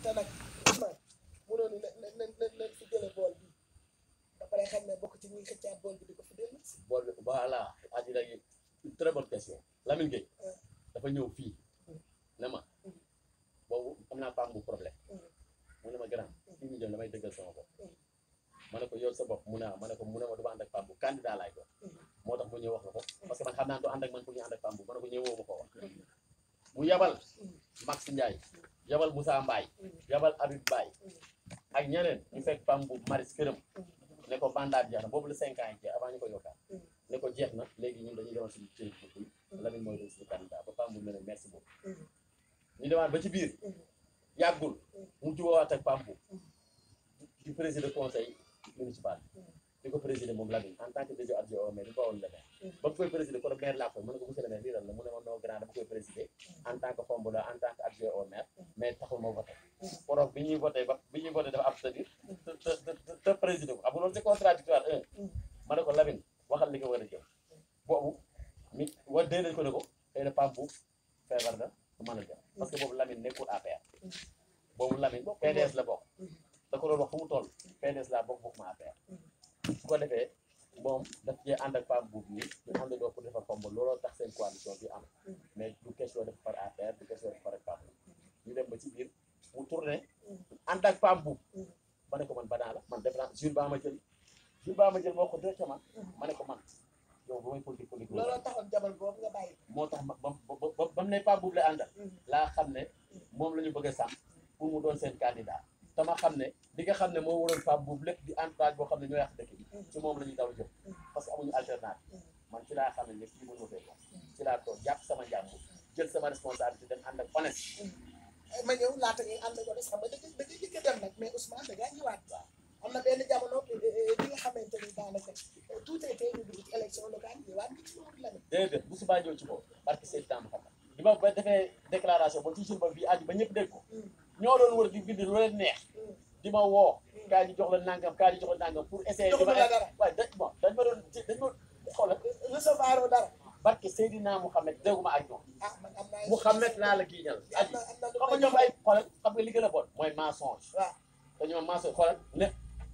te nag Ousmane mënoon na fi jële bool bi ba pare xam ne bokk ci ñuy xëccaat bool bi di ko fi dellu si. bool bi voilà aji léegi une très bonne question Lamine Gueye dafa ñëw fii ne ma boobu am naa PAM bu problème mu ne ma grand fii ñu jëm damay dëggal sama bopp ma ne ko yow sa bopp mu ne ma ne ko mu ne ma du ma ànd ak PAM bu candidat laay doon moo tax mu ñëw wax nga ko parce que man xam naa du ànd ak man pour ñu ànd ak PAM bu ma ne ko ñëwoo ma ko wax mu yabal Max Ndiaye yabal Moussa Mbaye yabal Habib Mbaye ak ñeneen ñu fekk PAM bu maris këram ne ko mandat jeex na boobu la 5 ans yi jeex avant ñu ko yokkaat ne ko jeex na léegi ñun dañuy demal suñu cëri bopp Lamine mooy doon suñu candidat ba PAM bu ne merci beaucoup ñu demaat ba ci biir yàggul mu jubawaat ak PAM bu di président conseil municipal di ko présider moom Lamine en tant que DG adjoint au maire di ko woon le maire ba mu koy présider kon maire laa koy mën na ko monsieur le maire lii lan la mu ne ma non grand dama koy présider en tant que fombula en tant que adjoint au maire mais taxul ma voté prof bi ñuy voté dafa abstenir te présider ko amu loolu c'est contradictoire ma ne ko Lamine waxal li nga war a jël boobu mi wa dee nañ ko ne ko xëy na PAM bu feebar na du mën a jël parce que boobu Lamine nekkul APR boobu Lamine PDS la bokk da ko doon wax fu mu toll PDS laa bokk ma APR su ko defee moom daf cee ànd ak PAM buub nii ñu ànd doo pour defar Khombole looloo tax seen coalition bi am mais du question def par APR du question def par ak PAM ñu dem ba ci biir mu tourné ànd ak PAM buub ma ne ko man banaa la man def naa Jules Ba ma jël moo ko directement ma ne ko man yow ba may politique looloo taxoon jamono boobu nga bàyyi moo tax ba mu ne PAM buub lay àndal laa xam ne moom la ñu bëgg a sàmm pour mu doon seen candidat tama xam ne li nga xam ne moo waroon PAM buub lépp di entourage boo xam ne ñoo yàq dëkk bi ci moom la ñuy daw jëm parce que amuñu alternative man ci laa xam ne lépp ci mënoo fee ci laa toog jàpp sama njàmbur jël sama responsabilité dem ànd ak honnête ma ñëw laata ngay ànd ak honnête xam nga da jëkk dem nag mais Ousmane da ngaa ñëwaat am na benn jamono bi nga xamante ni daanaka tout était ñu dugg ci élection locale ñëwaat nga ci loolu la déedéet bu subaa ñëw ci boobu parce que c'est temps xam na di ma ba defee déclaration ba ci jour ba fii aju ba ñëpp dégg ko ñoo doon wër di bind lu leen neex di ma woo kaa ñu jox la nangam kaa ñu jox la nangam pour essayer di ma waaye dañ ma doon xoolal recevoir dara barke Seydina Mouhamed dégguma ak ñoom man am naa Mouhamed laa la giiñal aji xam nga ñoom ay xoolal xam nga li gën a bon mooy mensonge waaw te ñoom mensonge xoolal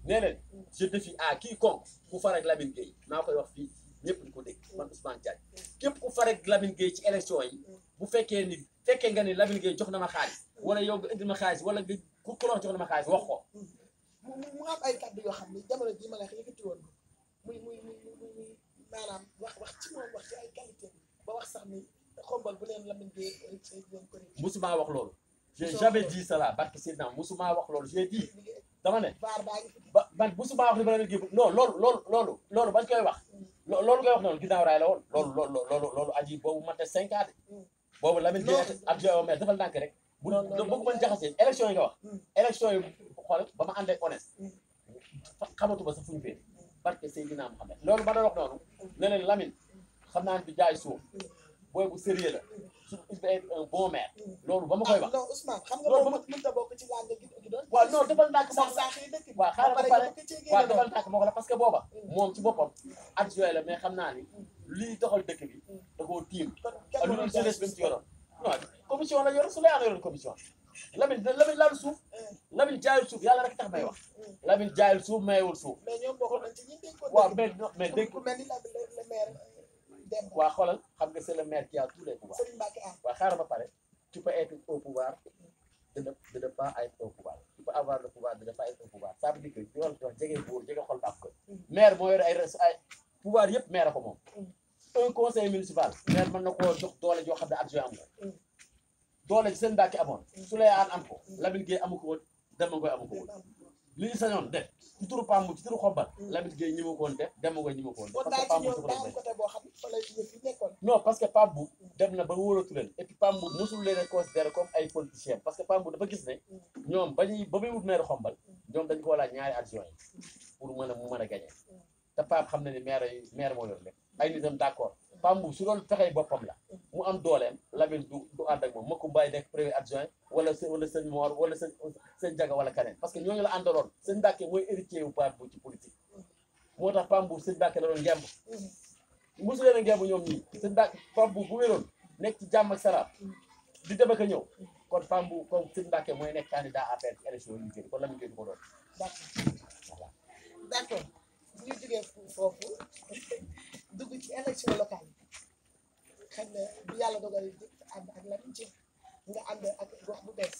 nee leen je défie à quiconque ku far ak Lamine Gueye naa koy wax fii ñëpp di ko dégg man Ousmane Diagne képp ku far ak Lamine Gueye ci élection yi bu fekkee nga ni Lamine Gueye jox na ma xaalis wala yow nga indil ma xaalis wala nga ku jox na ma xaalis wax ko mu am ay kàddu yoo xam ne jamono ji ma la yëkkati woon ko muy maanaam wax ci moom wax ci ay qualité ba wax sax ni Khombole bu leen Lamine Gueye leen ko musuma wax loolu j'ai jamais dit cela barke Seydina musuma wax loolu j'ai dit dama ne ban musuma wax ni ba Lamine Gueye non loolu bañ koy wax loolu ngay wax noonu ginnaaw raay la woon loolu aji boobu mate 5 ans boobu Lamine Gueye adjoint au maire defal ndànk rek bu bëgg mën jaxasee élection yi nga wax élection yi xool ba ma àndee honnête xamatuma sax fu ñu féete barke Seydina Mouhamed loolu ba doon wax noonu ne leen Lamine xam naa ne du jaay suuf booy bu sérieux la il va être un bon maire loolu ba ma koy wax non Ousmane xam nga loolu mën ta bokk ci làng gi doon waaw non defal ndànk moo sax yi dëkk waaw xaaral ba pare waaw defal ndànk moo ko la parce que booba moom ci boppam adjoint la mais xam naa ni lii doxal dëkk bi da koo tiim lu dul jeunesse bi mu ci yoroon non commission la yoroon su lay yoroon commission Lamine laalu suuf Lamine jaayul suuf yàlla rek tax may wax Lamine jaayul suuf mayewul suuf mais ñoom bokk nañ ci ñi dénk ko waaw mais dégg ku mel ni le maire Demba waaw xoolal xam nga c'est le maire qui a tous les pouvoirs Serigne Mbacké waaw xaaral ba pare tu peux être au pouvoir de ne pas être au pouvoir tu peux avoir le pouvoir de ne pas être au pouvoir ça veut dire que yoon wax jege buur jege xol baax ko maire moo yor ay pouvoir yëpp maire ko moom un conseil municipal maire mën na koo jox doole joo xam ne adjoint am ko doole ci seen Mbacké amoon su lay am ko Lamine Gueye amu ko woon Demba Ngoy amu ko woon li ñu sañoon def ci turu PAM ci turu Khombole Lamine Gueye ñi ma ko woon def Demba Ngoy ñi ma ko woon def parce que PAM bu côté boo xam fa lay fi nekkoon non parce que PAM bu dem na ba wóoratu leen et puis PAM bu mosul leen a considéré comme ay politiciens parce que PAM bu dafa gis ne ñoom ba muy wut maire Khombole ñoom dañ ko laaj ñaari adjoint yi pour mu mën a gagné te PAM xam na ni maire moo yor lépp ay nitam d'accord PAM bu su doon fexee boppam la mu am dooleem Lamine du ànd ak moom Makou Mbaye nekk premier adjoint wala sëñ Mor wala sëñ Jaga wala keneen parce que ñooñu la àndaloon sëñ Mbacké mooy héritier wu PAM bu ci politique moo tax PAM bu sëñ Mbacké la doon ngemb mosu leen a ngemb ñoom ñii sëñ Mbacké PAM bu wéroon nekk ci jàmm ak salaam di dem ak a ñëw kon femme bu comme Sëñ Mbàkke mooy nekk candidat APR ci élection yi ñu jël kon Lamine Gueye du ko doon voilà. d'accord ñu jógee foofu dugg ci élection locale yi xëy na bu yàlla dogal jëkk ànd ak Lamine ci nga ànd ak gox bu bees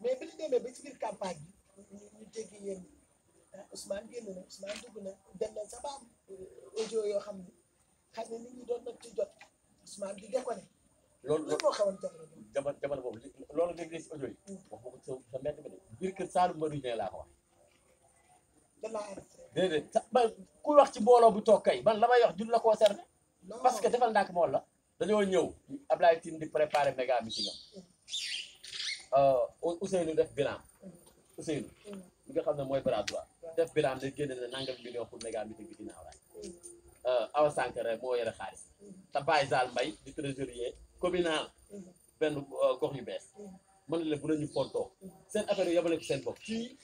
mais bi ñu demee ba ci biir campagne bi ñu jéggi yéen Ousmane génn na Ousmane dugg na dem na sa ba am audio yoo xam ne xam ne nit ñi doon nag ci jot Ousmane di déconné loolu lan moo xawoon jamono boobu loolu nga gis audio yi wax nga ko sa mbedd ba de biir kër Saalum Maroudien laa ko wax danaa arrêté déedéet ba kuy wax ci mbooloo bu toog kay man la may wax jul la concerné parce que defal ndànk mool la dañoo ñëw Ablaye Tine di préparer méga meeting am Ousseynou def bilan Ousseynou li nga xam ne mooy bras droit def bilan ne génne na nangam million pour méga meeting bi ginnaaw raay Awa Sankara moo yore xaalis te Baye Zal Mbaye di trésorier communal benn gox yu bees mën na leen bu nañu fontoo seen affaire yi yabale ko seen bopp fii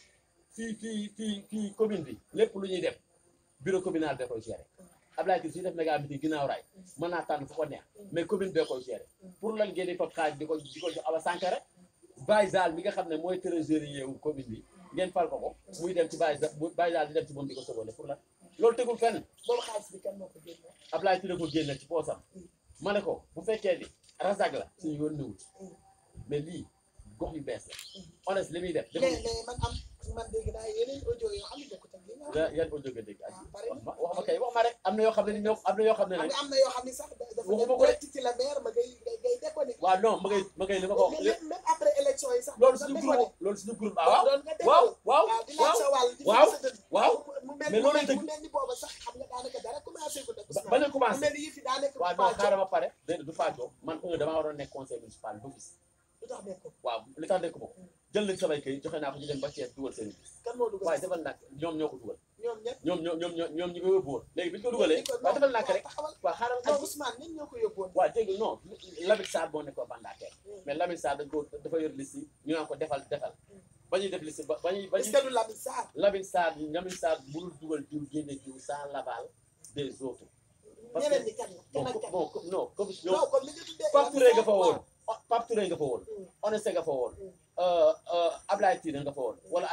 commune bi lépp lu ñuy def bureau communal bee koy gérer Ablaye Tine suy def méga meeting ginnaaw raay mën naa tànn fu ko neex mais commune bee koy gérer pour lan ngeen di fab xaalis di ko jox Awa Sankara Baye Zal mi nga xam ne mooy trésorier wu commune bi ngeen fal ko muy dem ci Baye Zal di dem ci moom di ko sobone pour lan loolu tegul fenn boobu xaalis bi kan moo ko génne Ablaye Tine ko génne ci poosam ma ne ko bu fekkee ni razag la suñu yoon niwut mais lii gox yu bees la honnête li muy def mais man dégg naa yeneen audio yoo xam ne bokkut ak li nga wax yan audio nga dégg wax ma kay wax ma rek am na yoo xam ne ñoom am na yoo xam ne nag am na yoo xam ne sax dafa waxuma ko dem ci la maire ma ngay déconné waaw non ma ngay li ma ko wax même après élection yi sax loolu suñu groupe waaw mu mel mais loolu dëgg mu mel ni booba sax xam nga daanaka dara commencé ko def ba leen commencé mu mel ni yëf yi daanaka waaw non xaaral ma pare déedéet du pàccoo man damaa waroon nekk conseil municipal d'office lu tax nekk ko waaw li tax nekk ko jël nañ samay kay joxe naa ko ñu dem ba Thiès dugal seen bis kan moo dugal waaye defal nag ñoom ñoo ko dugal ñoom ñett ñoom ñi ko yóbbu woon léegi bi ñu ko dugalee waaye defal nag rek waaw xaaral ak Ousmane ñun ñoo ko yóbbu woon waaw dégg non Lamine Sarr moo nekkoon mandataire mais Lamine Sarr dafa yor liste yi ñu naan ko defal ba ñuy def liste ba ñuy est-ce que du Lamine Sarr Lamine Sarr mënul dugal diw génne diw sans l'aval des autres parce ñeneen ñi kan la bon non commission non comme li nga tuddee Pape Touré nga fa woon Pape Touré nga fa woon Onesté nga fa woon Ablaye Tine nga fa woon wala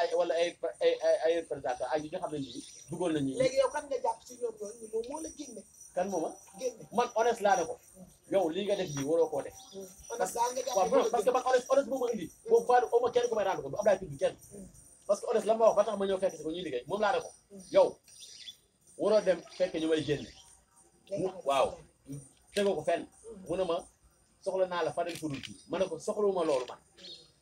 ay représentant ay yi nga xam ne nii duggoon nañu léegi yow kan nga jàpp ci ñoom ñooñu moom moo la génne kan mooma génne man Onesté laa ne ko yow lii nga def nii waroo koo def waaw parce que man Onesté moo ma indi boobu faa oma kenn ku may rendre ko du Ablaye Tine bi kenn parce que Onesté la ma wax ba tax ma ñëw fekk si ko ñuy liggéey moom laa ne ko yow waroo dem fekk ñu may génne waaw tegoo ko fenn mu ne ma soxla naa la faneen fudul fii ma ne ko soxlawuma loolu man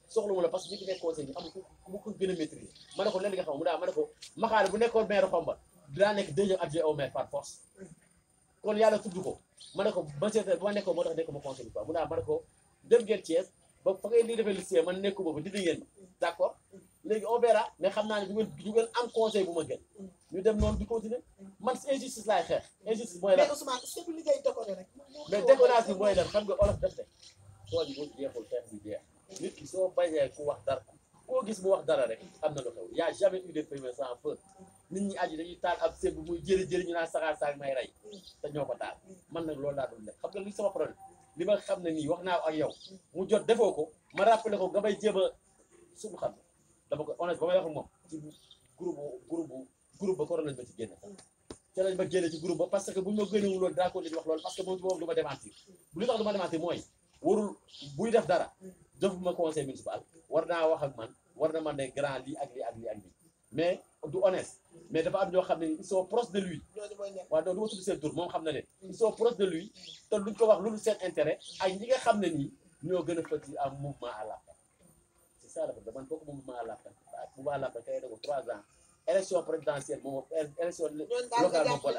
soxlawuma la parce que ñi fi nekk conseil bi amul ku ko gën a maîtriser ma ne ko leen li nga xam mu daa ma ne ko Maxaale bu nekkoon maire Xombal dinaa nekk deuxième adjoint au maire par force kon yàlla tudd ko ma ne ko ba ma nekkoon moo tax nekk ma conseil bi quoi mu daa ma ne ko dem ngeen Thiès ba fa ngeen di defee liste man nekkuma ba dindi ngeen ma d'accord léegi on verra mais xam naa ne du ngeen am conseil bu ma gën ñu dem noonu di continuer man injustice laay xeex injustice mooy lan mais Ousmane est-ce que du liggéey déconné rek mais déconnage bi mooy lan xam nga olof def de tool yi bu jeexul xeex bi jeex nit ki soo bañee ku wax dara koo gis mu wax dara rek am na lu xew y a jamais eu de fumée sans feu nit ñi aji dañuy taal ab sëb muy jëri ñu naan saxaar may rey te ñoo ko taal man nag loolu laa doon def xam nga li sama problème li ma xam ne nii wax naa ak yow mu jot defoo ko ma rappelé ko nga may jéem a subu xam dama ko honnête ba may wax ak moom ci groupe ba ko lañ ma ci génne ca lañ ma génne ci groupe ba parce que buñ ma génnewul loolu daa ko di wax loolu parce que moom ci moom du ma démentir bu li tax du ma démentir mooy warul buy def dara defuma conseil municipal war naa wax ak man war na man ne grand lii ak lii ak lii ak lii mais du honnête mais dafa am ñoo xam ne ils sont proches de lui waaw non du ma tudd seen tur moom xam na leen ils sont proches de lui te luñ ko wax lu dul seen intérêt ak ñi nga xam ne nii ñoo gën a fëti am mouvement à la fin c'est ça la fa man bokk mouvement à la fin mouvement à la fin kay dako 3 ans élection présidentielle moom élection locale moom boole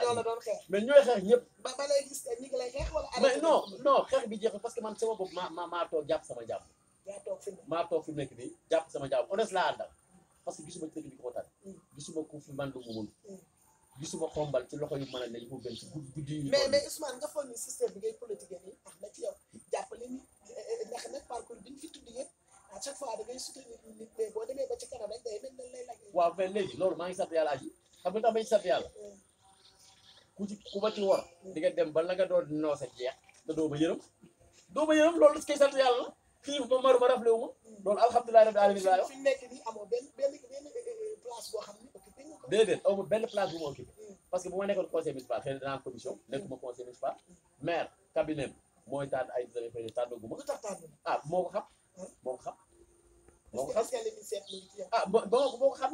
mais ñooy xeex ñëpp ba léegi gis ñi ngi lay xeex wala mais non xeex bi jeexul parce que man sama bopp maa toog jàpp sama jàmm maa toog fi mu nekk nii jàpp sama jàmm honnête laa àndal parce que gisuma ci dëkk bi ko tan gisuma ku fi man lu mu mun gisuma xombal ci loxo yu mën a ne mu gën ci guddi yi mais Ousmane nga foog ni système bi ngay politique nii tax na ci yow jàppale ni ndax nag parcours bi ñu fi tudd yëpp à chaque fois da ngay soutenir nit mais boo demee ba ci kanam rek day mel nañ lay laaj waaw mais léegi loolu maa ngi sant yàlla aji xam nga tax ma ci sant yàlla ku ma ci wor di nga dem ba la nga doon noose jeex te doo ma yërëm loolu koy sant yàlla la xiif ba mar ma raflé wu ma loolu alhamdulilah rabbil alamin laa wax fi nekk nii amoo benn place boo xam ne occupé nga ko. déedéet aw ma benn place bu ma occupé parce que bu ma nekkoon conseil municipal xëy na danaa commission nekkuma conseil municipal maire cabinet mooy tànn ay dafay tànnagu ma lu tax tànn ah moo ko xam moo ko xam moo ko xam est-ce que li ñu seet mu ngi ci yow. ah boo ko xam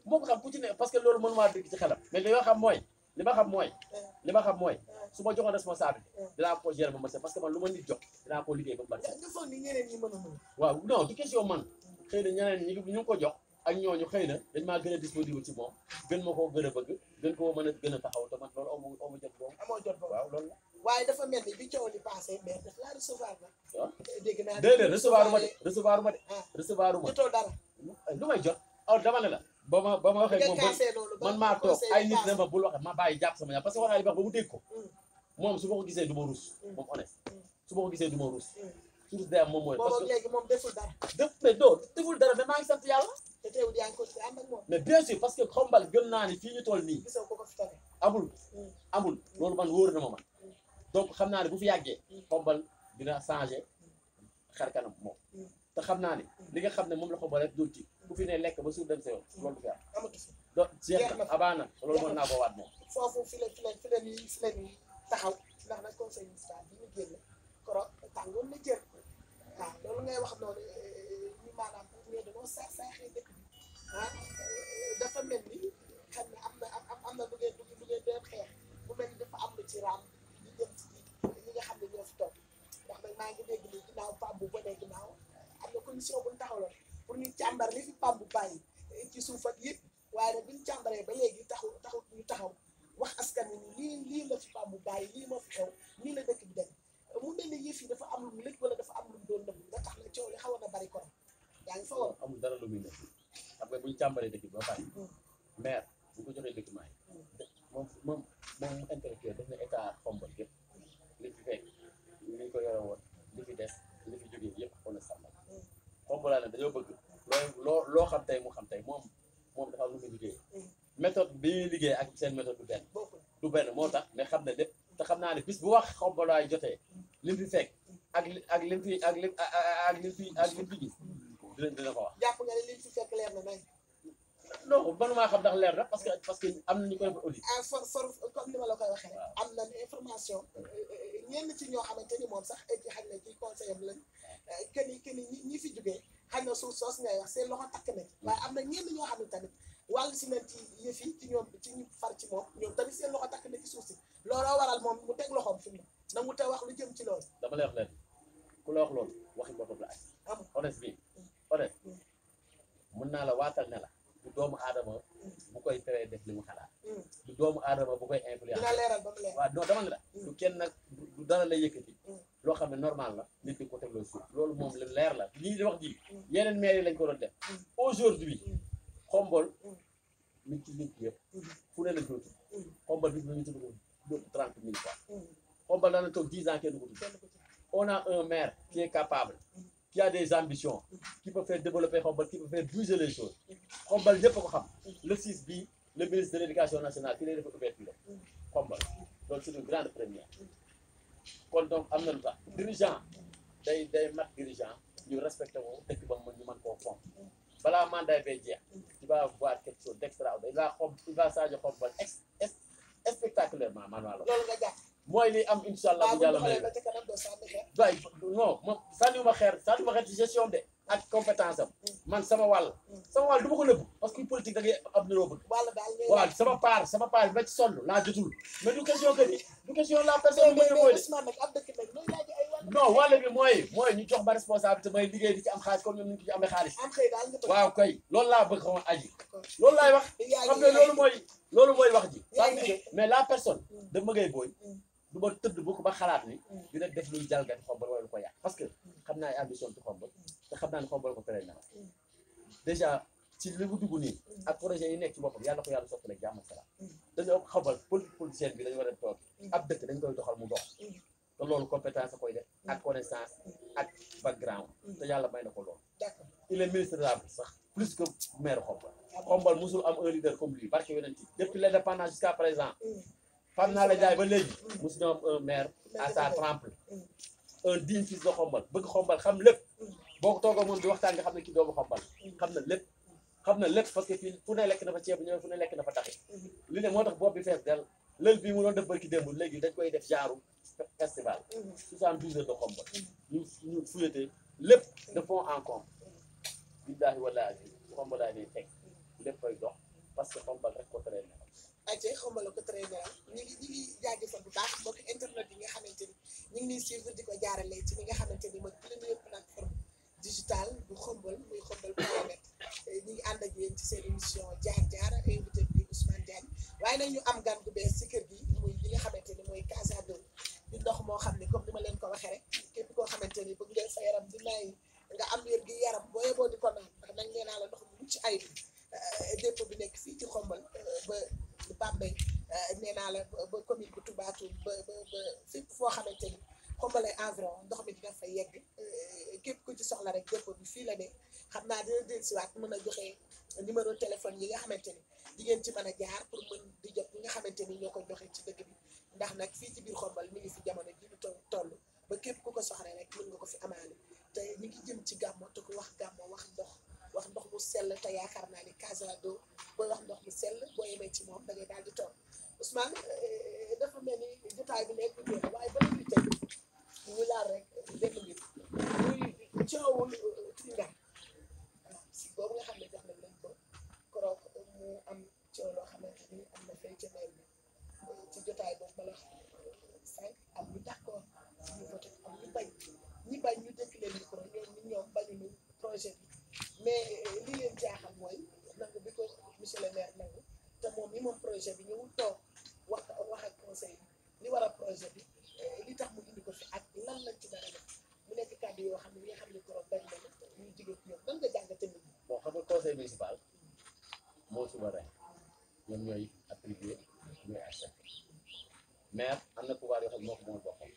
moo ko xam ku ci ne parce que loolu mënu maa dégg ci xelam mais li ma xam mooy li ma xam mooy su ma joxoon responsabilité dinaa ko gérer ba ma parce que man lu ma nit jox dinaa ko liggéey ba mu bari nga foog ni ñeneen ñi mën a mën. waaw non du question man xëy na ñeneen ñi ñu ngi ko jox ak ñooñu xëy na dañ maa gën a disponible ci moom gën ma koo gën a bëgg gën koo mën a gën a taxaw te man loolu amu jot boobu amoo jot boobu waaw loolu la waaye dafa mel ni bi coow li passé mais daf laa recevoir la. waaw dégg naa déedéet recevoir uma de ah recevoir uma jotoo dara. lu may jot aw dama ne la ba ma waxee moom man maa toog ay nit ne ma bul waxe ma bàyyi jàpp sama ñaar parce que waxaa li wax ba mu dégg ko moom su ma ko gisee du ma ruus moom honnête su ma ko gisee du ma ruus su ruus day am moom mooy parce boobu léegi moom deful dara. mais non deful dara mais maa ngi sant yàlla te teewul yaa ngi ko ànd ak moom. mais bien sûr parce que xombal gëm naa ni fii ñu toll nii gisoo ko fi tane. amul loolu man wóor na ma man donc xam naa ne bu fi yàggee xombal dina changé xar kanam moom te xam naa ne li nga xam ne moom la xombal rek dul ci ku fi ne lekk ba suur dem sa yoon loolu du fi am amatu fi. donc jeex na abaana loolu mën naa ko waat moom foofu fi la ñuy taxaw ndax nag conseil municipal bi ñu génn koro tàngoon na jër waaw loolu ngay wax noonu ñu maanaam ñoo dañoo saaxee dëkk bi dafa mel ni xam ne am na lu ngeen doon xeex bu mel ni dafa am lu ci raam di jëm ci ñi nga xam ne ñoo fi toog ndax nag maa ngi dégg ni ginnaaw PAM bu bonee ginnaaw am na commission bu ñu taxawaloon pour ñu càmbar li fi PAM bu bàyyi ci suuf ak yëpp waaye nag bi ñu càmbaree ba léegi taxaw ñu taxaw wax askan wi ni lii la fi PAM bu bàyyi lii moo fi xew nii la dëkk bi dem mu mel ni yëf yi dafa am lu mu lëj wala dafa am lu mu doon nëbb nga tax na coow li xawoon na bari kon yaa ngi fa woon. amul dara lu muy nekk xam nga bu ñu càmbaree dëkk bi ba pare maire bu ko joxee document yi moom intellectuel def na état xombal yëpp li fi fekk li ko yore woon li fi des li fi jógee yëpp on est sàmmal xombalaa ne dañoo bëgg loo xam tey mu xam tey moom dafa am lu muy liggéey méthode bi ñuy liggéey ak seen méthode du benn moo tax mais xam ne lépp te xam naa ne bis bu wax xombalaay jotee lim fi fekk ak lim fi gis dina ko wax. jàpp nga ne lim fi fekk leer na nañ. non mënumaa xam ndax leer na parce que am na ñu koy def audit. comme ni ma la koy waxee rek. am na information ñenn ci ñoo xamante ni moom sax xëy na ci conseil am lañ que ni ñi fi jógee xëy na suuf soos ngay wax seen loxo takk na ci waaye am na ñenn ñoo xam ne tamit wàllu si nañ ci yëf yi ci ñoom ci ñu far ci moom ñoom tamit seen loxo takk na ci suuf si looloo waral moom mu teg loxoom fi mu nangu te wax lu jëm ci loolu. dama lay wax leen ku la wax loolu waxi boppam la ak. amul honnête bi honnête mën naa la waatal ne la du doomu aadama bu koy teree def li mu xalaat du doomu aadama bu koy influence dina leeral ba mu leer. waaw non dama ne la du kenn nag du dara lay yëkkati loo xam ne normal la nit di ko teg loolu suuf loolu moom lu leer la lii di wax ji yeneen maire yi lañ ko doon def aujourd'hui xombol mi ci nit yëpp fu ne lañ ko tudd xombol bis ba ñu tudd ko 30 000 fois xombol dana toog 10 ans kenn ko tudd on a un maire qui est capable qui a des ambitions qui peut faire développer xombol qui peut faire bouger les choses xombol ñëpp ko xam le 6 bi le ministre de l'éducation nationale fi lay def ouverture xombol loolu c'est une grande première kon donc am na lu tax dirigeant day mat dirigeant ñu respecté ko dëkk ba ñu mën koo fonk balaa mandat bay jeex tu vas voir quelque chose d'extraordinaire il va changer xombol spectaculairement man waa loolu nga jàpp. mooy li am incha allah bu yàlla may waaye non moom sànniwuma xeer ci gestion de ak compétence am man sama wàll du ma ko nëbb parce que politique da ngay am niroo bëgg waaw sama part bi ma ci sonn laa jotul mais du question que ni du question la personne mooy non wàll bi mooy ñu jox ma responsabilité may liggéey di ci am xaalis comme ñoom ñu ci amee xaalis waaw kay loolu laa bëgg xama aji loolu laay wax xam nga loolu mooy wax ji mais la personne da mëgay booy du ma tëdd bu ko ba xalaat ni dina def luy jalgati xombal wala lu ko yàq parce que xam naa ay ambition ci xombal te xam naa ne xombal ko tere na déjà ci li mu dugg nii ak projet yi nekk ci boppam yàlla ko yàlla soppaleeg jàmm ak salaam dañoo xombal politicien bi dañu war a toog ab dëkk dañ koy doxal mu dox te loolu compétence a koy def ak connaissance ak background te yàlla may na ko loolu il est ministre de la sax plus que maire xombal musul am un leader comme lui barke yonent depuis l'indépendance jusqu'à présent xam naa la jaay ba léegi mosu ñoo am un maire à sa trempe un digne fils de xombal bëgg xombal xam lépp boo ko toogoo moom di waxtaan nga xam ne kii doomu xombal xam na lépp parce que fii fu ne lekk na fa ceebu ñëw fu ne lekk na fa taxi li ne moo tax bopp bi fees del lël bii mu doon def barki démb léegi dañ koy def genre festival 72 heures de xombal ñu fuyete lépp de fond en comble billaahi wallaahi xombal laa day teg lépp koy dox parce que xombal rek ko tere ne aje xombal ko très bien ñi ngi jaajëfal bu baax mbokk internet yi nga xamante ni ñu ngi ñuy suivre di ko jaarale ci li nga xamante ni mooy première plateforme digitale bu xombal muy xombal.net ñu ngi ànd ak yéen ci seen émission jaar-jaar invité bi Ousmane Diagne waaye nag ñu am gan gu bees ci kër gi muy li nga xamante ni mooy Casa d'eau di ndox moo xam ne comme ni ma leen ko waxee rek képp koo xamante ni bëgg ngeen sa yaram di nay nga am wér gi yaram boo yeboo di ko naan ndax nag nee naa la ndox mu mucc ayib dépôt bi nekk fii ci xombal ba Bambey nee naa la ba commune bu Toubatoul ba fépp foo xamante ni xombal ay environ ndox mi dina fa yegg képp ku ci soxla rek dépôt bi fii la ne xam naa dina dellusiwaat mën a joxe numéro téléphone yi nga xamante ni di ngeen ci mën a jaar pour mën di jot ñi nga xamante ni ñoo ko joxe ci dëkk bi ndax nag fii ci biir xombal mi ngi fi jamono ji ñu toll ba képp ku ko soxla rek mën nga ko fi amaale te ñu ngi jëm ci gàmmo te ku wax gàmmo wax ndox mu sell te yaakaar naa ni Casa d'eau booy wax ndox mu sell boo yemee ci moom da ngay daal di toog Ousmane dafa mel ni jotaay bi nekk ñu waaye ba ñu tëj ñu laal rek benn mbir muy coowul Tringa si boobu nga xam ne jox nañ leen ko koroog mu am coow loo xamante ni am na fay ca mel bi ci jotaay boobu ma la sànq am ñu d'accord ñu voté am ñu bañ ñu dëkk leen micro ñoom bañuñu projet bi mais li leen jaaxal mooy nangu bi ko monsieur le maire nangu te moom mi moom projet bi ñëwul toog wax ak conseil li war a projet bi li tax mu indi ko fi ak lan lañ ci dara def mu nekk kàddu yoo xam ne nga xam ne koroog bañ na ñu jigéen ñoom nan nga jàngate nit ñi bon xam nga conseil municipal moo souverain ñoom ñooy attribué ñooy accepté maire am na pouvoir yoo xam ne moo ko moom boppam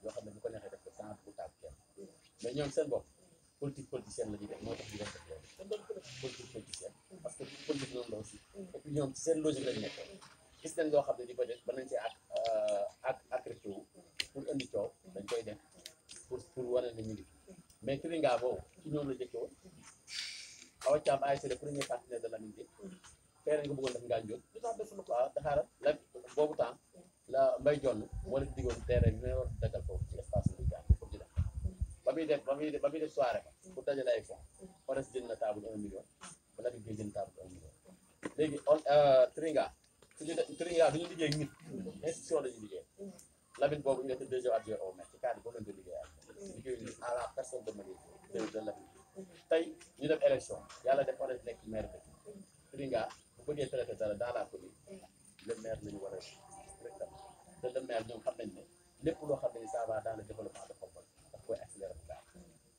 yoo xam ne bu ko neexee def ko sans bu tàgg kenn mais ñoom seen bopp politique politicienne la ñuy def moo tax ñu def loolu politique politicienne parce que politique noonu la aussi et puis ñoom ci seen logique lañu nekk gis nañ loo xam ne di ko def ba nañ ci ak accrédité wu pour indi coow dañ koy def pour wane ne ñu ngi mais Tringa boobu ci ñoom la jëkke woon Awa Thiam ASC le premier partenaire de Lamine Gueye feere nga bëggoon def ngaa njóot waaw daxaaral la boobu temps la Mbay Jonn moo leen diggoon terrain bi ne war dagal foofu ci espace bi jaar pour di def ba muy def soirée ba pour dajale ay fonds Ores jënd na table 1 million ba Lamine Gueye jënd table 1 million léegi Tringa duñu liggéey ak nit institution dañuy liggéey Lamine boobu ñu nekk deuxième adjoint au maire ci cadre boobu lañ ko liggéey ak liggéey à la personne de Marie de Lamine tey ñu def élection yàlla def Ores nekk maire bi Tringa bu bëggee traité dara dans la commune le maire la ñu war a directement te le maire ñoom xam nañ ne lépp loo xam ne ça va dans le développement de Xombol daf koy accélérer bu baax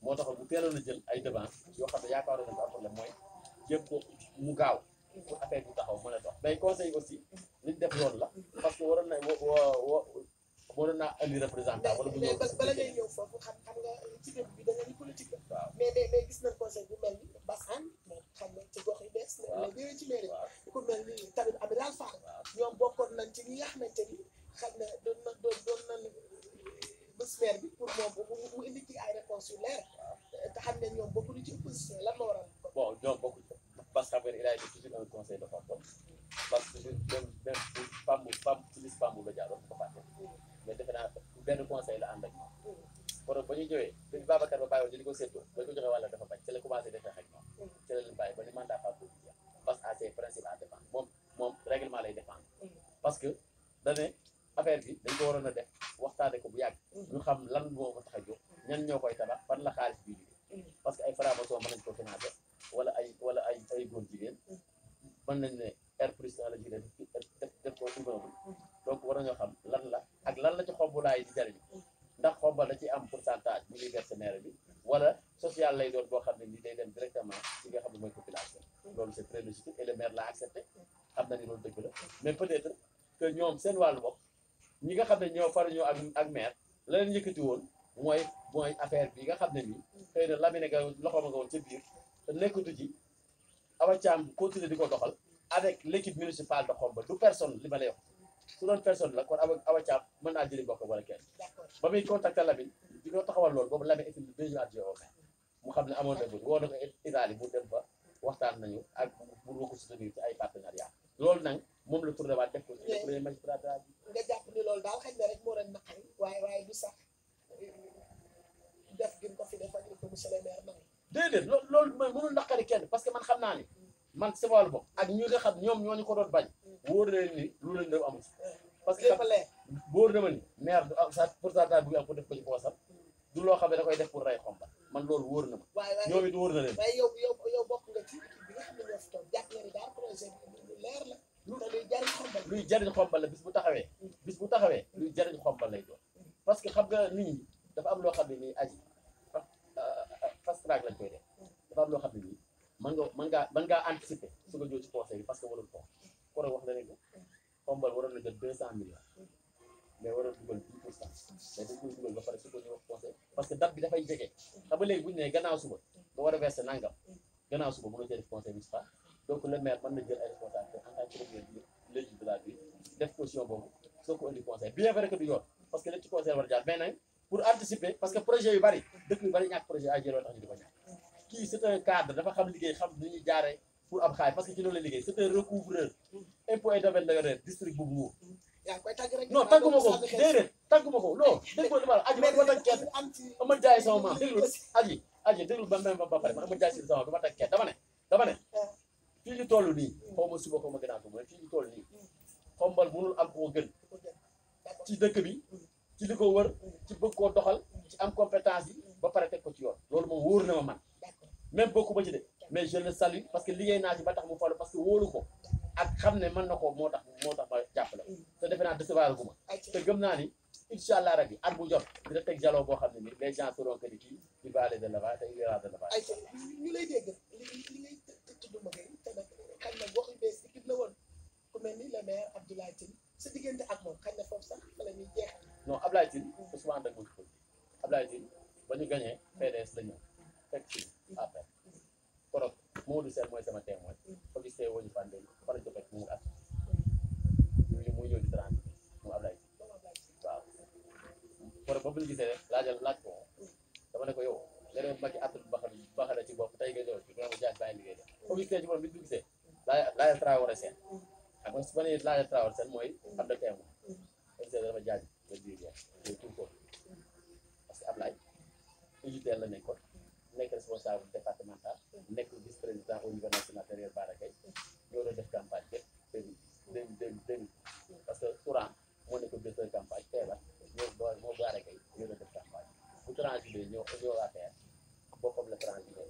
moo tax bu teeloon a jël ay devant yoo xam ne yaakaaroon nañ ko am problème mooy jéem ko mu gaaw pour affaire bi taxaw mën a dox mais conseil aussi li ñu def yoon la parce que waroon na waroon naa andi représentant wala bu ñëw bala ngay ñëw foofu xam nga ci début bi da nga ni politique la waaw mais gis nañ conseil bu mel ni Bassane moom xam nga ci gox yi bees la ñëwee ci mairie ku mel ni tamit Amiral Fall ñoom bokkoon nañ ci ñi nga xamante ni xam ne doon nañ bés maire bi pour moom mu indi ci ay réponses yu leer te xam ne ñoom bokkuñu ci opposition lan moo waral ko bon ñoom bokkuñ parce que il a été toujours un conseil de Xombol parce que même PAM ci liste PAM la jaaroon ko fàtte mais defe naa benn conseil la ànd ak ñoom kon ba ñu ñëwee dañu Babacar ba bàyyi woon ñu di ko séddoo ba ñu ko joxee wàlla dafa bañ ci la commencé defee ak ñoom ci la leen bàyyi ba ni mandat pas politique parce que à ses principes à défendre moom règlement lay défendre parce que dane affaire bi dañ ko waroon a def waxtaane ko bu yàgg ñu xam lan moo ko tax a jóg ñan ñoo koy tabax fan la xaalis bi jóge parce que ay formation mën nañ ko financer wala ay góor jigéen mën nañ ne R plus la jigéen def ko immeuble donc war nañoo xam lan la ak lan la ci xombulaay di jariñ ndax xombal da ci am pourcentage bu ñuy verser maire bi wala social lay doon boo xam ne ni day dem directement ci nga xam ne mooy population loolu c'est très légitime et le maire l'a accepté xam na ni loolu dëgg la mais peut-être que ñoom seen wàllu bopp ñi nga xam ne ñoo faruñoo ak maire la leen yëkkati woon mooy affaire bi nga xam ne nii xëy na Lamine nga loxooma nga woon ca biir te nekkatu ci Awa Thiam continuer di ko doxal avec l'équipe municipale de Xombol du personne li ma lay wax su doon personne la kon Awa Thiam mën naa jëli mbokk wala kenn ba muy contacté Lamine di ko taxawal loolu boobu Lamine était le deuxième adjoint au maire mu xam ne amoon na bëri woo na ko Italie bu dem fa waxtaan nañu ak pour ko soutenir ci ay partenariat loolu nag moom la tourné waat def ko ci le premier magistrat bi nga jàpp ni loolu daal xëy na rek moo leen naqari waaye du sax def gën ko fi def ak li ko monsieur le maire nangu. déedéet loolu mooy mënul naqari kenn parce que man xam naa ni man sama wàllu bopp ak ñi nga xam ñoom ñoo ñu ko doon bañ wóor na leen ni lu leen def amul parce que lépp leer wóor na ma ni maire du am sa pourcentage bu am pour def ko ci poosam du loo xam ne da koy def pour rey Xombal man loolu wóor na ma waaye ñoom it wóor na leen waaye yow bokk nga ci équipe bi nga xam ne ñoo fi toog jàpp nga ni daal projet bi lu leer la te luy jariñ Xombal luy jariñ Xombal la bis bu taxawee luy jariñ Xombal lay doon parce que xam nga nit ñi dafa am loo xam ne nii aji fast track lañ koy def dafa am loo xam ne nii mën ngaa anticiper su nga ñëw ci conseil bi parce que warul toog ko rek wax na ne ko Xombal waroon na jël 200 millions mais waroon dugal 10% mais dañ koy dugal ba pare su ko ñu wax conseil parce que date bi dafay jege xam nga léegi bu ñu nee gannaaw suba nga war a verser nangam gannaaw suba mënoo cee def conseil municipal donc le maire mën na jël ay responsabilités en tant que premier législative def caution boobu soo ko indi conseil bien vrai que du yoon parce que lépp ci conseil war a jaar mais nag pour anticiper parce que projet yu bari dëkk yu bari ñàkk projet ay jëloo tax ñu di ko ñàkk kii c'est un cadre dafa xam liggéey xam ni ñuy jaaree pour am xaalis parce que ci loolu la liggéey c'est un recouvreur impôt et domaine la district bu Mbour yaa ngi koy tàgg rek non tàgguma ko déedéet tàgguma ko non déggoo li ma la aji man ma tag kenn ama jaay sama maam déglu aji déglu ba même ba pare man ama jaay si sama du ma tag kenn dama ne fii ñu toll nii xaw ma suba xaw ma gënaa suba fii ñu toll nii Xombal mënul am koo gën ci dëkk bi ci li ko wër ci bëgg koo doxal ci am compétence yi ba pare teg ko ci yoon loolu moom wóor na ma man même bokku ba ci de mais je le salue parce que liggéey naa ci ba tax mu falu parce que wóolu ko ak xam ne mën na ko moo tax ma jàppale te defe naa décevoir gu ma te gëm naa ni incha allah rabi at bu jot dina teg jaloo boo xam ne ni les gens seront que ni kii il va aller de l'avant te il ira de l'avant ay ñu lay dégg li ngay tudd ma ngay te nag xañ na gox yu bees équipe la woon ku mel ni le maire Abdoulaye Tine sa diggante ak moom xañ na foofu sax fa la ñuy jeexal non Abdoulaye Tine Ousmane dag maki Abdoulaye Tine ba ñu gañee PDS la ñëw fekk si après korog Modou Sène mooy sama témoin fa gis tee woñu fànde fa lañ ko fekk mu at muy ñëw di 30 mu Abdoulaye Tine waaw korog ba bu ñu gisee rek laaj ko dama ne ko yow nga dem Macky atul baxana ci bopp tey nga ñëw ci dama jaaj bàyyi liggéey def fa gis tee ci moom bi ñu gisee laajal Traoré Sène ak ma su ma nee laajal Traoré Sène mooy am na témoin fa gisee dama jaaj nga biir yow tout ko parce que Abdoulaye unitaire la nekkoon nekk responsable départemental nekk vice président au niveau national derrière Bara Gaye ñoo doon def campagne bépp parce que courant moo nekk directeur campagne feebar moo Bara Gaye ñoo doon def campagne bu transhumé ñoo affaire boppam la transhumé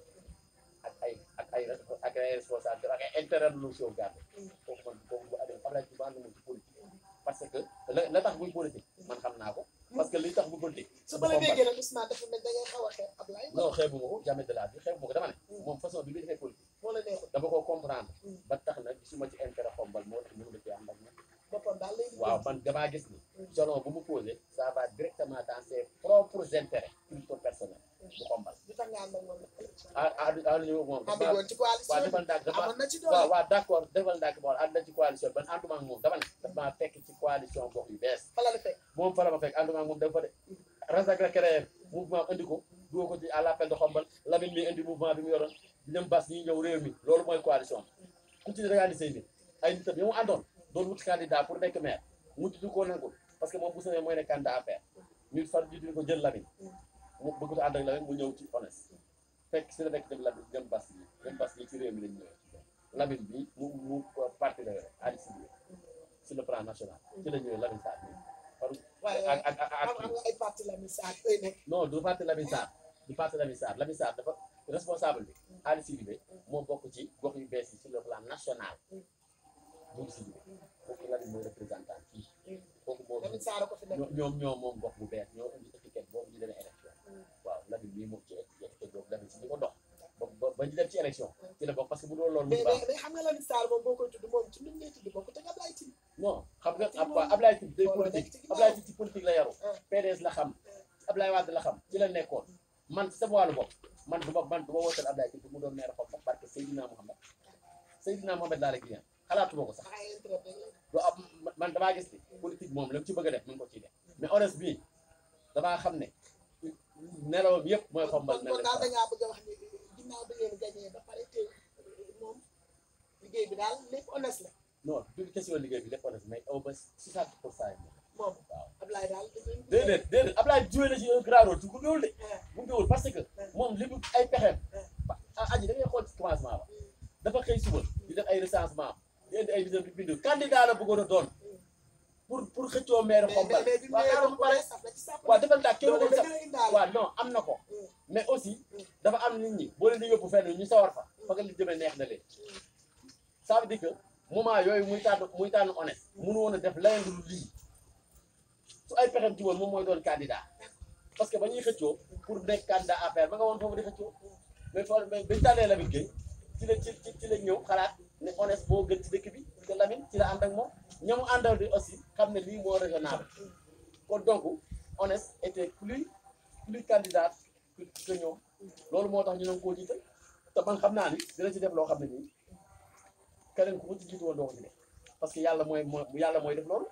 ak ay responsable ak ay intérêt lu sauvegarde foofu man foofu bu adem Abdoulaye ci band moom ci politique parce que la tax buy politique man xam naa ko parce que li tax bu politique su ma la déggee nag Ousmane dafa mel da ngay xaw a xeeb Abdoulaye non xeebu ma ko jamais de la vie xeebu ma ko dama ne moom façon bi muy defee politique moo la neexul dama ko comprendre ba tax na gisuma ci intérêt Xombal moo tax mënu la ci ànd ak ñoom boppam daal lay waaw man damaa gis ni jalon bu mu posé ça va directement dans ses propres intérêts plutôt personnels bu Xombal di tax nga ànd ak moom moom àndoon ci coalition waaw defal ndànk amoon na ci doole waaw d'accord defal ndànk bool ànd na ci coalition ban ànduma ak moom dama ne daf maa fekk ci coalition gox yu bees fa la fekk moom fa la ma fekk ànduma ak moom dafa de Razak la créé mouvement indi ko dugal ko ci à l'appel de Xombal Lamine mi indi mouvement bi mu yoroon ñoom bas ñi ñëw réew mi loolu mooy coalition ku ci réalisé nit ay nitam yi mu àndoon doon wuti candidat pour nekk maire mujj du ko nangul parce que moom bu sene mooy ne candidat affaire ñu far ñu di ko jël Lamine mu bëgg ko ànd ak Lamine mu ñëw ci honnête fekk si la nekk dem Lamine ñoom bas yi ci réew mi lañ ñëwee Lamine bi mu parti la yore Ali Sidibé sur le plan national ci la ñëwee Lamine Sarr waaye am nga ay parti Lamine Sarr ay nekk non du parti Lamine Sarr du parti Lamine Sarr dafa responsable bi Ali Sidibé moo bokk ci gox yu bees yi sur le plan national bu Sidibé kooku Lamine mooy représentant fii kooku moo Lamine Sarr ko fi nekk ñoom moom gox bu bees ñoo indi étiquette boobu ñu demee élection waaw Lamine bii moom ci étiquette boobu Lamine si ñu ko dox ba ñu dem ci élection ci la bokk parce que bu doon loolu mu baax mais xam nga Lamine Sarr moom boo koy tudd moom ci ñun ngay tudd bokk te Abdoulaye Tine non xam nga Abdoulaye Tine day politique Abdoulaye Tine ci politique la yaru PDS la xam Abdoulaye Wade la xam ci la nekkoon man sama wàllu bopp man du ma wootal Abdoulaye Tine mu doon maire Xombal parce que Seydina Mohamed laa rek yéen xalaatuma ko sax du am man damaa gis ni politique moom la mu ci bëgg a def mu ngi ko ciy def mais honnête bii damaa xam ne nelawam yëpp mooy xombal mel kon daal da ngaa bëgg a wax ni ginnaaw bi ngeen gagné ba pare te moom liggéey bi daal lépp honnête la. non du question liggéey bi lépp honnête mais au moins 60% yi moom waaw Ablaye daal déedéet Ablaye joué na ci un grand rôle bu ngewul de bu ngewul parce que moom li mu ay pexeem aji da ngay xool ci commencement ba dafa xëy suba di def ay recensement di indi ay visite di bindu candidat la bëggoon a doon pour xëccoo maire xombal waaw defal daa kenn ko sax waaw non am na ko mais aussi dafa am nit ñi boo leen di yóbbu fenn ñu sawar fa fa nga li jëmee neex na leen ça veut dire que moment yooyu muy tànn honnête mënu woon a def leneen lu lii su ay pexem ci woon moom mooy doon candidat parce que ba ñuy xëccoo pour nekk candidat APR ba nga woon foofu di xëccoo mais foofu bañ tànnee Lamine Gueye ci la ñëw xalaat ne honnête moo gën ci dëkk bi te Lamine ci la ànd ak moom ñamu àndal di aussi xam ne lii moo raisonnable kon donc honnête était plus candidat que ñoom loolu moo tax ñu nang koo jiital te man xam naa ni dina ci def loo xam ne nii keneen ku ko ci jiitu woon doo ko ci def parce que yàlla mooy def loolu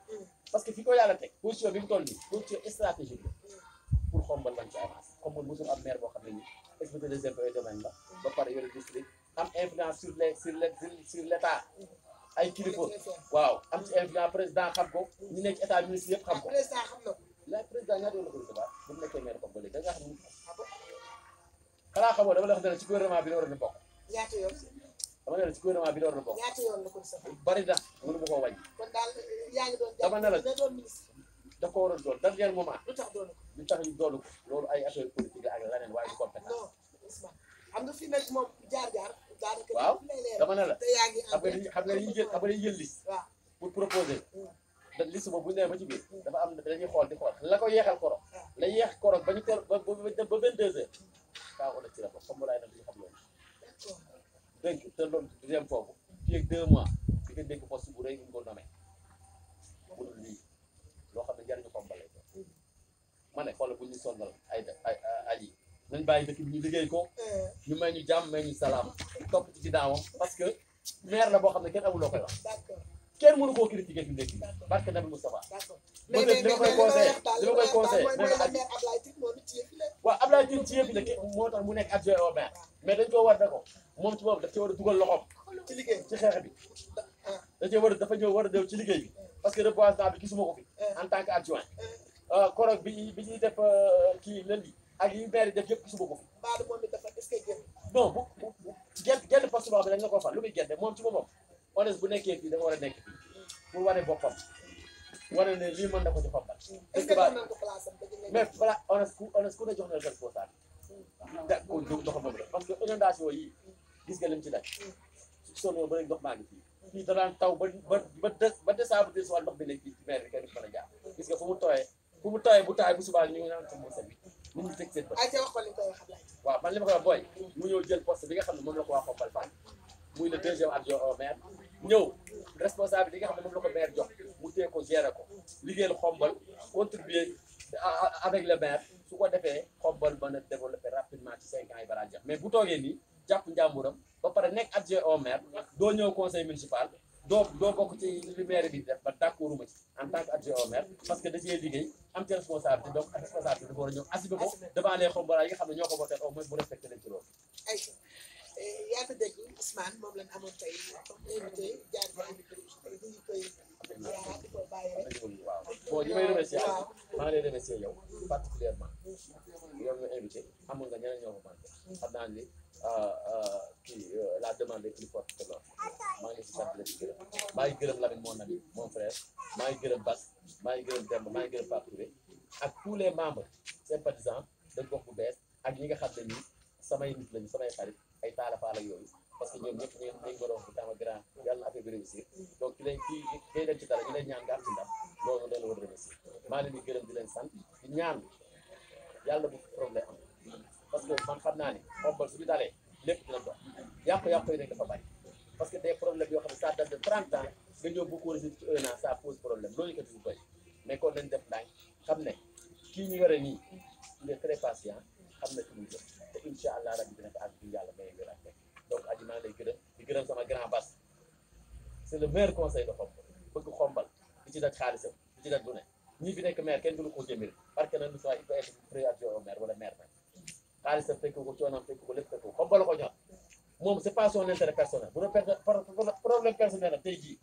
parce que fi ko yàlla teg position bi mu toll nii position stratégique la pour xombal lañ ci avance xombal mosul am maire boo xam ne nii exploité des impôts et domaines la ba pare yore district am influence sur l'état ay kilifa waaw am ci influence président xam ko ñu nekk ci état ministre yëpp xam ko la président ñaata yoon la ko recevoir bu mu nekkee maire comme ba léegi da nga xam ne xanaa xamoo dama la wax ne ci gouvernement bi la waroon a bokk dama ne la ci gouvernement bi la waroon a bokk bari na mënu ma koo wàññi dama ne la daf ko waroon doon dernier moment lu tax ñu doonu ko loolu ay affaire politique la ak leneen waaye du compétence xam nga fi nekk moom jaar-jaar daanaka waaw dama ne la te yaa ngi xam nga dañuy jël liste pour proposer da liste boobu bu ñu demee ba ci biir dafa am dañuy xool di xool la ko yeexal korog la yeex korog ba ñu ko ba 22 heures kaa ko def ci la bopp comme laay nag ñu xam loolu donc te loolu du dem foofu fii ak 2 mois di nga dégg poste bu rëy ñu ko nommé bu dul lii loo xam ne njariñu xombal lay doon ma ne xoolal bu ñu sonnal ay aji nañ bàyyi dëkk bi ñu liggéey ko ñu may ñu jàmm may ñu salaam topp ci ginnaawam parce que maire la boo xam ne kenn amul loo koy wax kenn mënu koo critiquer fi nekk parce que Nabi Moustapha li ma koy conseillé waaw Ablaye Tine ci yëpp la moo tax mu nekk adjoint au maire mais dañ koo war da ko moom ci boobu daf ci war a dugal loxoom ci liggéey ci xeex bi dafa ñëw war a ñëw ci liggéey bi parce que reboisement bi gisuma ko fi en tant que adjoint korog bi ñuy def kii lëndi ak yi maire yi def yëpp gisuma ko fi non bu genn poste boo xam ne dañ la ko fal lu muy gerte moom ci boppam honnête bu nekkee fii dafa war a nekk fii pour wane boppam wane ne lii mën na ko ci xombal mais voilà honnête ku ne jox na responsable da ko doxal moom parce que inondation yi gis nga lim ci daj su sonoo ba léegi ndox maa ngi fii da daan taw ba décembre des fois ndox bi nekk fii ci maire bi kenn du mën a jaar gis nga fu mu tooyee bu taay bu subaa ñu ngi naan ci mo set bi nit ñi teg seen bët waaw man li ma koy wax booy mu ñëw jël poste bi nga xam ne moom la ko waa xombal fan muy le deuxième adjoint au maire ñëw responsable yi nga xam ne moom la ko maire jox mu téye ko gérer ko liggéeyal xombal contribuer avec le maire su ko defee xombal mën a développer rapidement ci 5 ans yi balaa jeex mais bu toogee nii jàpp njàmburam ba pare nekk adjoint au maire doo ñëw conseil municipal doo bokk ci li maire bi def ba d'accord ma ci en tant que adjoint au maire parce que da cee liggéey am ci responsabilité donc responsabilité dafa war a ñëw assumer ko devant les xombal yi nga xam ne ñoo ko voté au moins bu respecté leen ci loolu. yaa ko dégg Ousmane moom lañ amoon tey comme invité jaar invité ñu ngi koy di ko bàyyi rek waaw bon ñi may remercier maa ngi lay remercier yow particulièrement yow nga invité amoon nga ñeneen ñoo ko manqué xam naa ni kii la demande est plus forte que l'offre maa ngi si sant la ci gërëm maa ngi gërëm Lamine mon ami mon frère maa ngi gërëm Bass maa ngi gërëm Demba maa ngi gërëm Pape Touré ak tous les membres sympathisants de Gox bu Bees ak ñi nga xam ne nii samay nit lañu samay xarit ay taalafaal ak yooyu parce que ñoom ñëpp ñu ngi ko doon tama grand yàlla na affaire bi réussir donc ki day dem ci dara ñu leen ñaan nga am ci ndam loolu leen war a remercier maa leen di gërëm di leen sant di ñaan yàlla bu problème am parce que man xam naa ni xombal suñu dalee lépp dina dox yàqu-yàqu yi nag dafa bari parce que des problèmes yoo xam ne ça date de 30 ans nga ñëw bu ko résoudre ci 1 an ça pose problème loolu ko du bëri mais kon nañ def ndànk xam ne kii ñu yore nii il est très patient xam na ci muy jëm te incha allah rabi dina ko àgg bi yàlla may wér ak nekk donc aji maa ngi lay gërëm di gërëm sama grand Bass c'est le meilleur conseil de xombal bëgg xombal di ci daj xaalisam di ci daj lu ne ñii fi nekk maire kenn du ko jëmale parce que nag il faut être pré adjoint au maire wala maire nag xaalisam fekk ko coonam fekk ko lépp fekk ko xombal ko ñor moom c'est pas son intérêt personnel bu doon problème personnel nag tey jii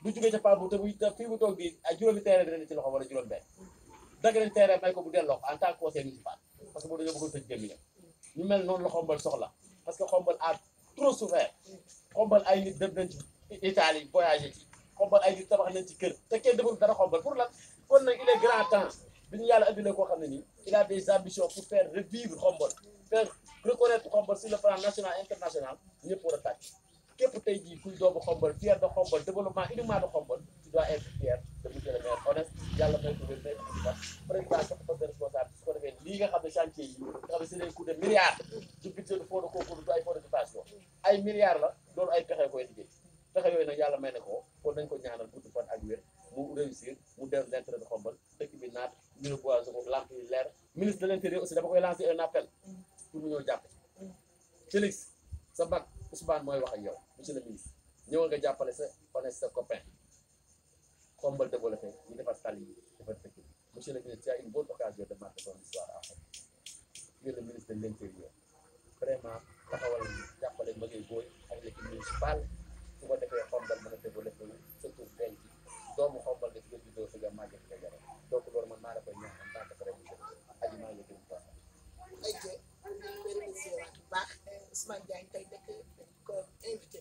du jógee ca Pape Bou te buy fii mu toog di ay juróomi terrain dina ne ci loxo wala juróom benn dagg nañ terrain may ko bu delloo ko en tant que conseil municipal parce que boo dañoo bëggoon tëj gémmiñam ñu mel noonu la xombal soxla parce que xombal a trop souffert xombal ay nit dem nañ ci Italie voyagé ci xombal ay nit tabax nañ ci kër te kenn deful dara xombal pour lan kon nag il est grand temps bi ñu yàlla andile koo xam ne nii il a des ambitions pour faire revivre xombal faire reconnaître xombal sur le plan national international ñëpp war a tàcc képp tey jii kuy doomu xombal fier de xombal développement uniquement de xombal tu dois être fier de monsieur le maire honnête yàlla may ko wér may ko ci président jox ko responsable su ko defee lii nga xam ne chantier yi nga xam ne c'est des coûts de milliards du budget de fonds de concours du ay fonds d'occupation ay milliards la loolu ay pexe koy liggéey pexe yooyu nag yàlla may na ko kon nañ ko ñaanal gudd fan ak wér mu réussir mu def l'intérêt de xombal dëkk bi naat ñu reboiser ko lamp yi leer ministre de l'intérieur aussi dama koy lancer un appel pour mu ñëw jàpp Félix sa mag Ousmane mooy wax ak yow monsieur le ministre ñëwal nga jàppale sa honnête sa copain xombal développé ñu defar tali yi defar dëkk bi monsieur le ministre tu as une bonne occasion de marquer ton histoire en fait le ministre de l'intérieur vraiment taxawal jàppale Maguette Boye ak l'équipe municipale su ko defee xombal mën a développé surtout denc doomu xombal daf nga juddoo fi nga màggee fi nga yore donc loolu man maa la koy ñaan en tant que président aji maa ngi gën a ay jë ñu remercier waat bu baax Ousmane Diagne tey nekk ko invité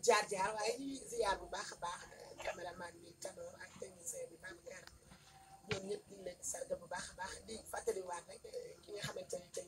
jaar waaye ñuy ziar bu baax a baax caméraman bi Tanor ak technicien bi Babacar ñoom ñëpp ñu ngi leen di sargal bu baax a baax di fàttaliwaat rek ki nga xamante ni tey